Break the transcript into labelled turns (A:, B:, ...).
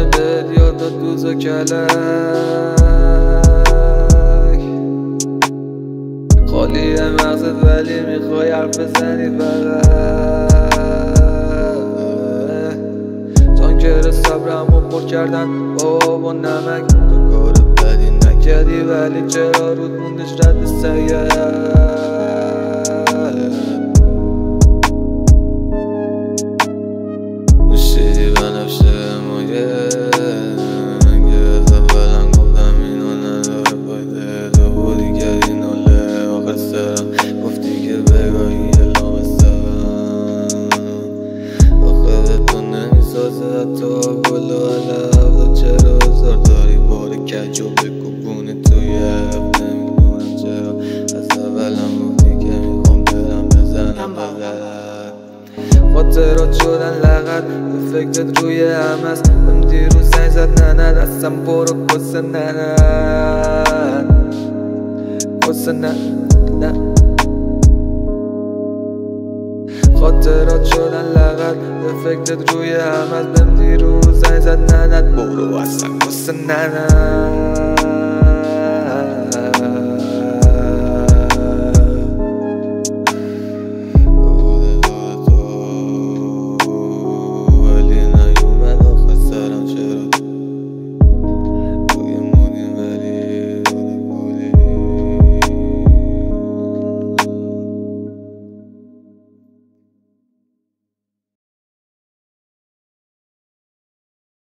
A: بهت یاد داد دوز و کلک خالیه مغزت ولی میخوای حرف بزنی فقط تانکر صبرمو پر کردن با نمک تو کار بدی نکردی ولی چرا رود موندش رد سگه نوشیدی بنفشه مایه گرفت اولم گفتم اینو نداره فایده تو بودی کردی ناله آخر سرم گفتی که بگاهی اعلام سرم آخه به تو نمیسازه حتی گل و علف چرا هزار داری بار کج و بکوبونی توی هفته نمیدونم چرا از اولم گفتی که میخوام برم بزنم بغل خاطرات شدن لغت به فکرت روی هم است من دیروز زنگ زد ننت اصلا برو کسه ننت کسه نه خاطرات شدن لغت به فکرت روی هم است من دیروز زنگ زد ننت برو اصلا کسه ننت